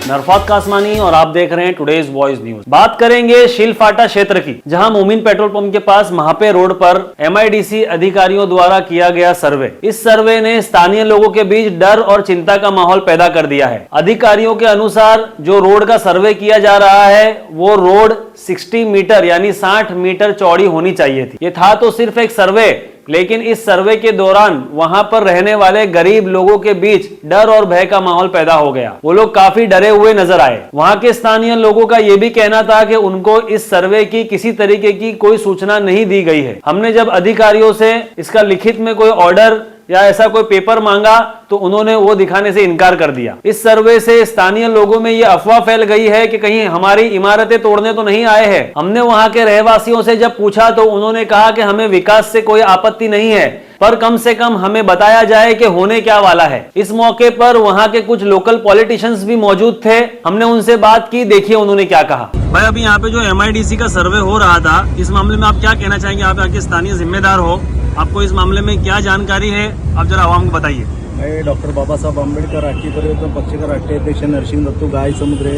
नरफात कासमानी और आप देख रहे हैं टुडेज वॉइस न्यूज। बात करेंगे शिलफाटा क्षेत्र की, जहां मोमिन पेट्रोल पंप के पास महापे रोड पर MIDC अधिकारियों द्वारा किया गया सर्वे। इस सर्वे ने स्थानीय लोगों के बीच डर और चिंता का माहौल पैदा कर दिया है। अधिकारियों के अनुसार जो रोड का सर्वे किया जा रहा है वो रोड 60 मीटर यानी 60 मीटर चौड़ी होनी चाहिए थी। ये था तो सिर्फ एक सर्वे, लेकिन इस सर्वे के दौरान वहां पर रहने वाले गरीब लोगों के बीच डर और भय का माहौल पैदा हो गया। वो लोग काफी डरे हुए नजर आए। वहां के स्थानीय लोगों का यह भी कहना था कि उनको इस सर्वे की किसी तरीके की कोई सूचना नहीं दी गई है। हमने जब अधिकारियों से इसका लिखित में कोई ऑर्डर या ऐसा कोई पेपर मांगा तो उन्होंने वो दिखाने से इनकार कर दिया। इस सर्वे से स्थानीय लोगों में ये अफवाह फैल गई है कि कहीं हमारी इमारतें तोड़ने तो नहीं आए हैं। हमने वहां के रहवासियों से जब पूछा तो उन्होंने कहा कि हमें विकास से कोई आपत्ति नहीं है, पर कम से कम हमें बताया जाए कि होने क्या वाला है। इस मौके पर वहां के कुछ लोकल पॉलिटिशियंस भी मौजूद थे। हमने उनसे बात की, देखिए उन्होंने क्या कहा। भाई, अभी यहाँ पे जो MIDC का सर्वे हो रहा था, इस मामले में आप क्या कहना चाहेंगे? आप यहाँ के स्थानीय जिम्मेदार हो, आपको इस मामले में क्या जानकारी है, आप जरा आवाम को बताइए। मैं डॉक्टर बाबासाहेब आंबेडकर राष्ट्रीय परिवर्तन पक्ष का राष्ट्रीय अध्यक्ष नरसिंह दत्तू गाय समुद्र।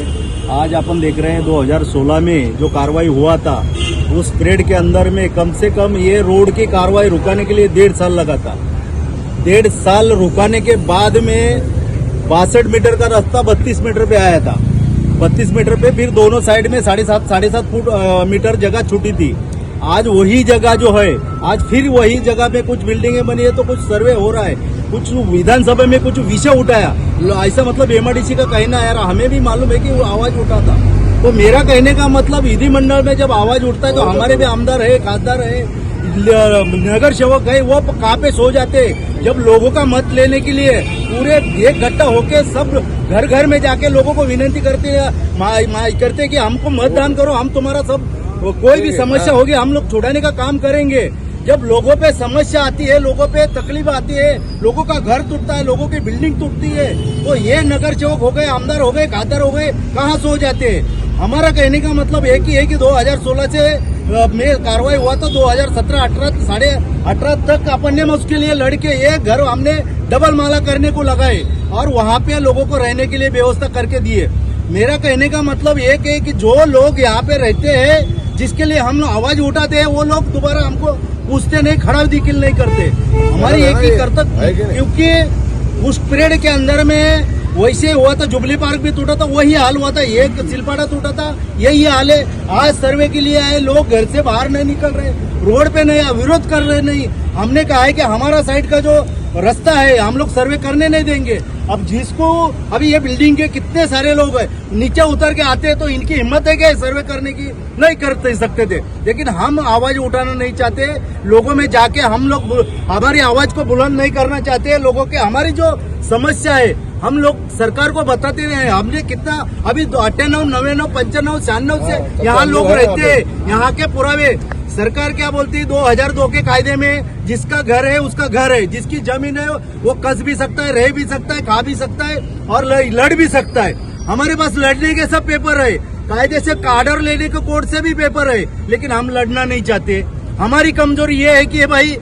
आज अपन देख रहे हैं 2016 में जो कार्रवाई हुआ था उस पीरियड के अंदर में कम से कम ये रोड की कार्रवाई रुकाने के लिए 1.5 साल लगा था। 1.5 साल रुकाने के बाद में 62 मीटर का रास्ता 32 मीटर पे आया था। 32 मीटर पे फिर दोनों साइड में 7.5 मीटर जगह छूटी थी। आज वही जगह जो है, आज फिर वही जगह पे कुछ बिल्डिंगें बनी है तो कुछ सर्वे हो रहा है, कुछ विधानसभा में कुछ विषय उठाया। ऐसा मतलब MIDC का कहना है, हमें भी मालूम है कि वो आवाज उठा था। तो मेरा कहने का मतलब विधिमंडल में जब आवाज उठता है तो हमारे भी आमदार है, खासदार है, नगर सेवक है, वो कहाँ पे सो जाते। जब लोगों का मत लेने के लिए पूरे एक इकट्ठा होके सब घर घर में जाके लोगों को विनती करते कि हमको मतदान करो, हम तुम्हारा सब कोई भी समस्या होगी हम लोग छुड़ाने का काम करेंगे। जब लोगों पे समस्या आती है, लोगों पे तकलीफ आती है, लोगों का घर टूटता है, लोगों की बिल्डिंग टूटती है, तो ये नगर सेवक हो गए, आमदार हो गए, खासदार हो गए, कहाँ सो जाते हैं। हमारा कहने का मतलब एक ही है कि 2016 से में कार्रवाई हुआ था, 2017, 18, 18.5 तक अपन ने उसके लिए लड़के ये घर हमने डबल माला करने को लगाए और वहाँ पे लोगों को रहने के लिए व्यवस्था करके दिए। मेरा कहने का मतलब एक है कि जो लोग यहाँ पे रहते हैं, जिसके लिए हम आवाज उठाते हैं, वो लोग दोबारा हमको पूछते नहीं, खड़ा दिखिल नहीं करते। हमारी एक ही कर्तव्य, क्योंकि उस पीरियड के अंदर में वैसे हुआ था, जुबली पार्क भी टूटा था, वही हाल हुआ था, एक सिलपाटा टूटा था, यही हाल है। आज सर्वे के लिए आए लोग घर से बाहर नहीं निकल रहे, रोड पे नहीं, विरोध कर रहे नहीं। हमने कहा है कि हमारा साइड का जो रास्ता है हम लोग सर्वे करने नहीं देंगे। अब जिसको अभी ये बिल्डिंग के कितने सारे लोग हैं, नीचे उतर के आते हैं तो इनकी हिम्मत है क्या सर्वे करने की? नहीं कर सकते थे, लेकिन हम आवाज उठाना नहीं चाहते। लोगों में जाके हम लोग हमारी आवाज को बुलंद नहीं करना चाहते। लोगों के हमारी जो समस्या है हम लोग सरकार को बताते हैं। हमने कितना अभी 98, 99, 95, 96 से यहाँ लोग रहते हैं, यहाँ के पुरावे। सरकार क्या बोलती है? 2002 के कायदे में जिसका घर है उसका घर है, जिसकी जमीन है वो कस भी सकता है, रह भी सकता है, खा भी सकता है और लड़ भी सकता है। हमारे पास लड़ने के सब पेपर है, कायदे से कार्डर लेने के कोर्ट से भी पेपर है, लेकिन हम लड़ना नहीं चाहते। हमारी कमजोरी ये है कि भाई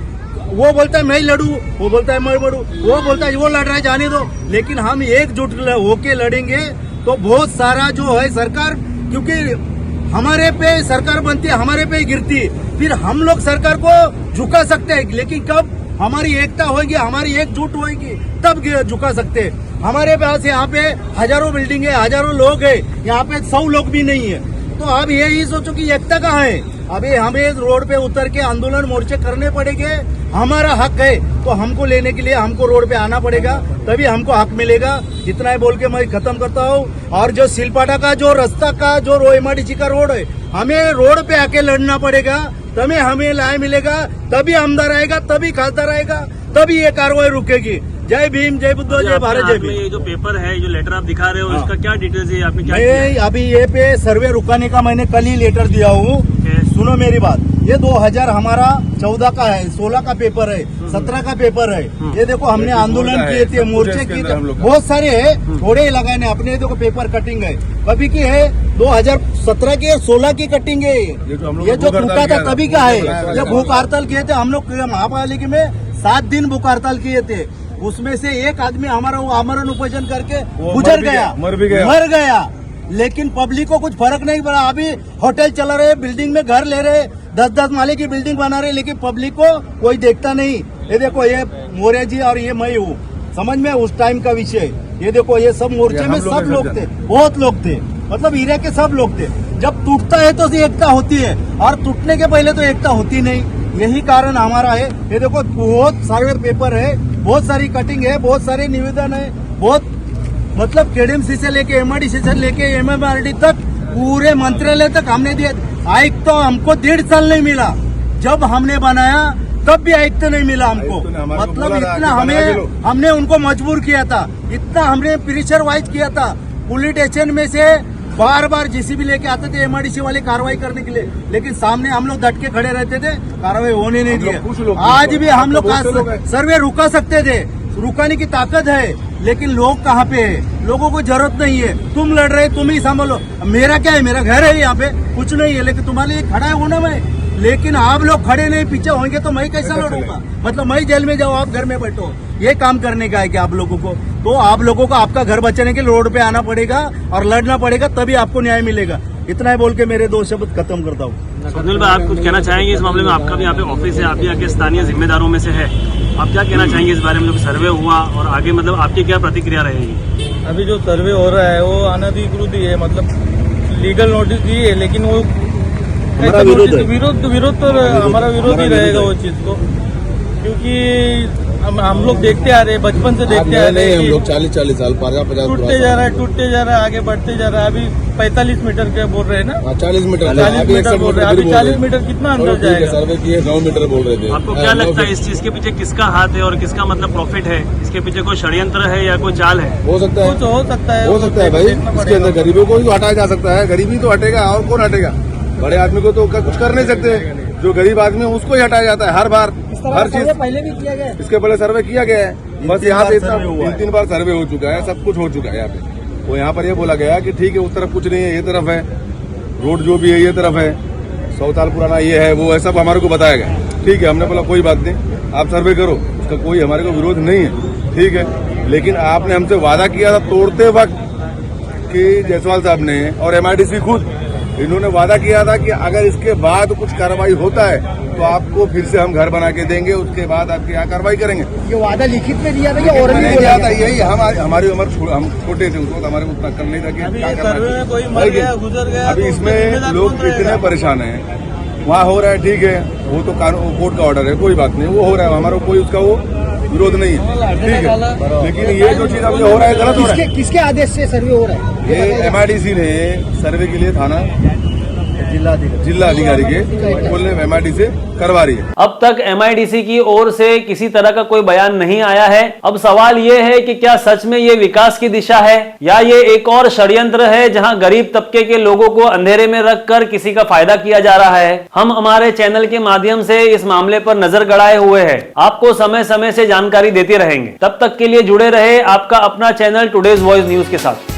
वो बोलता है मैं लड़ू, वो बोलता है मैं लड़ू, वो बोलता है वो लड़ रहा है जाने दो, लेकिन हम एकजुट होके लड़ेंगे तो बहुत सारा जो है सरकार, क्योंकि हमारे पे सरकार बनती है, हमारे पे गिरती है, फिर हम लोग सरकार को झुका सकते हैं, लेकिन कब हमारी एकता होगी, हमारी एकजुट होगी, तब झुका सकते हैं। हमारे पास यहाँ पे हजारों बिल्डिंग है, हजारों लोग है, यहाँ पे 100 लोग भी नहीं है। तो अब यही सोचो कि एकता कहाँ है? अभी हमें रोड पे उतर के आंदोलन मोर्चे करने पड़ेंगे। हमारा हक है तो हमको लेने के लिए हमको रोड पे आना पड़ेगा, तभी हमको हक मिलेगा। इतना ही बोल के मैं खत्म करता हूँ। और जो सिलपाटा का जो रास्ता का जो MIDC का रोड है, हमें रोड पे आके लड़ना पड़ेगा, तभी हमें न्याय मिलेगा, तभी आमदार आएगा, तभी खासदार आएगा, तभी ये कार्रवाई रुकेगी। जय भीम, जय बुद्ध, जय भारत, जय भीम। ये जो पेपर है, जो लेटर आप दिखा रहे हो, इसका क्या डिटेल्स है? आपने क्या किया? अभी ये पे सर्वे रुकाने का मैंने कल ही लेटर दिया हूँ। सुनो मेरी बात, ये 2000 हमारा 14 का है, 16 का पेपर है, 17 का पेपर है। ये देखो हमने आंदोलन किए थे, मोर्चे किए थे, बहुत सारे है, थोड़े ही लगाने अपने। देखो पेपर कटिंग है, कभी की है 2017 की, 16 की कटिंग है। ये जो टूटा था तभी का है। जब भूख हड़ताल किए थे हम लोग महापालिका में 7 दिन भूख हड़ताल किए थे, उसमें से एक आदमी हमारा वो आमरण उपोषण करके वो गुजर गया, मर भी गया। मर गया। लेकिन पब्लिक को कुछ फर्क नहीं पड़ा। अभी होटल चला रहे, बिल्डिंग में घर ले रहे, 10-10 माले की बिल्डिंग बना रहे, लेकिन पब्लिक को कोई देखता नहीं। ये देखो, ये मौर्य जी और ये मैं हूँ, समझ में उस टाइम का विषय। ये देखो, ये सब मोर्चे में सब लोग थे, बहुत लोग थे, मतलब एरिया के सब लोग थे। जब टूटता है तो एकता होती है, और टूटने के पहले तो एकता होती नहीं। यही कारण हमारा है। ये देखो, बहुत सारे पेपर है, बहुत सारी कटिंग है, बहुत सारे निवेदन है, बहुत मतलब केडीएमसी से लेके एमआईडीसी से लेके एमएमआरडी तक पूरे मंत्रालय तक हमने दिया। आयुक्त तो हमको 1.5 साल नहीं मिला। जब हमने बनाया तब भी आयुक्त नहीं मिला हमको। मतलब इतना हमने उनको मजबूर किया था, इतना हमने प्रेशर वाइज किया था। पुलिस स्टेशन में से बार बार जेसीबी लेके आते थे एमआईडीसी वाले कार्रवाई करने के लिए, लेकिन सामने हम लोग डट के खड़े रहते थे, कार्रवाई होने नहीं दिया। आज भी हम लोग सर्वे रुका सकते थे, रुकाने की ताकत है, लेकिन लोग कहाँ पे है? लोगों को जरूरत नहीं है। तुम लड़ रहे, तुम ही संभालो। मेरा क्या है, मेरा घर है यहाँ पे, कुछ नहीं है, लेकिन तुम्हारे लिए खड़ा है होना मैं। लेकिन आप लोग खड़े नहीं, पीछे होंगे तो मैं कैसा लड़ूंगा? मतलब मैं जेल में जाऊँ, आप घर में बैठो। ये काम करने का है कि आप लोगों को, तो आप लोगों को आपका घर बचाने के लिए रोड पे आना पड़ेगा और लड़ना पड़ेगा, तभी आपको न्याय मिलेगा। इतना ही बोल के मेरे 2 शब्द खत्म करता हूँ। स्वप्निल भाई, आप कुछ कहना चाहेंगे इस मामले में? आपका भी यहाँ पे ऑफिस है, आप भी यहाँ के स्थानीय जिम्मेदारों में से है, आप क्या कहना चाहेंगे इस बारे में? जो सर्वे हुआ और आगे मतलब आपकी क्या प्रतिक्रिया रहेगी? अभी जो सर्वे हो रहा है वो अनधिकृत ही है, मतलब लीगल नोटिस दी है, लेकिन वो हमारा विरोध है। विरोध तो हमारा विरोध ही रहेगा वो चीज को, क्योंकि हम लोग देखते आ रहे हैं, बचपन से देखते आ रहे हैं। हम लोग 40-40 साल पार 50 टूटते जा रहा है, आगे बढ़ते जा रहा है। अभी 45 मीटर के बोल रहे हैं ना, 40 मीटर 40 मीटर बोल रहे हैं। अभी 40 मीटर कितना अंदर जाएगा? सर्वे किए 9 मीटर बोल रहे थे। आपको क्या लगता है इस चीज के पीछे किसका हाथ है और किसका मतलब प्रॉफिट है? इसके पीछे कोई षड्यंत्र है या कोई चाल है? हो सकता है, कुछ हो सकता है, हो सकता है भाई। इसके अंदर गरीबों को भी हटाया जा सकता है, गरीबी तो हटेगा और कौन हटेगा? बड़े आदमी को तो कुछ कर नहीं सकते, जो गरीब आदमी है उसको ही हटाया जाता है हर बार, हर चीज। पहले भी किया गया, इसके पहले सर्वे किया गया है, बस यहाँ पे इतना सर्वे हुआ है। 3 बार सर्वे हो चुका है, सब कुछ हो चुका है यहाँ पे। वो यहाँ पर ये बोला गया कि ठीक है, उस तरफ कुछ नहीं है, ये तरफ है, रोड जो भी है ये तरफ है, 100 साल पुराना ये है, वो है, सब हमारे को बताया गया। ठीक है, हमने बोला कोई बात नहीं, आप सर्वे करो, उसका कोई हमारे को विरोध नहीं है, ठीक है। लेकिन आपने हमसे वादा किया था तोड़ते वक्त कि जायसवाल साहब ने और एमआईडीसी खुद, इन्होंने वादा किया था कि अगर इसके बाद कुछ कार्रवाई होता है तो आपको फिर से हम घर बना के देंगे, उसके बाद आपके यहाँ कार्रवाई करेंगे। ये वादा लिखित में दिया था या और नहीं दिया था? यही हमारी उम्र, हम छोटे थे उस वक्त, हमारे को उतना कर नहीं था कि अभी क्या ये करना सर्वे में कोई है। मर गया, गुजर गया, अभी तो इसमें जिम्मेदार लोग कौन इतने रहेगा? परेशान हैं, वहाँ हो रहा है, ठीक है, वो तो कानून कोर्ट का ऑर्डर है, कोई बात नहीं, वो हो रहा है, हमारा कोई उसका वो विरोध नहीं है, ठीक है। लेकिन ये जो चीज अभी हो रहा है गलत हो रहा है। किसके आदेश से सर्वे हो रहा है? ये एमआईडीसी ने सर्वे के लिए थाना जिला अधिकारी के बोलने एमआईडी से करवा रही है। अब तक एमआईडीसी की ओर से किसी तरह का कोई बयान नहीं आया है। अब सवाल ये है कि क्या सच में ये विकास की दिशा है या ये एक और षड्यंत्र है जहां गरीब तबके के लोगों को अंधेरे में रखकर किसी का फायदा किया जा रहा है। हम हमारे चैनल के माध्यम से इस मामले पर नजर गड़ाए हुए हैं, आपको समय समय से जानकारी देते रहेंगे। तब तक के लिए जुड़े रहे आपका अपना चैनल टुडेज वॉइस न्यूज के साथ।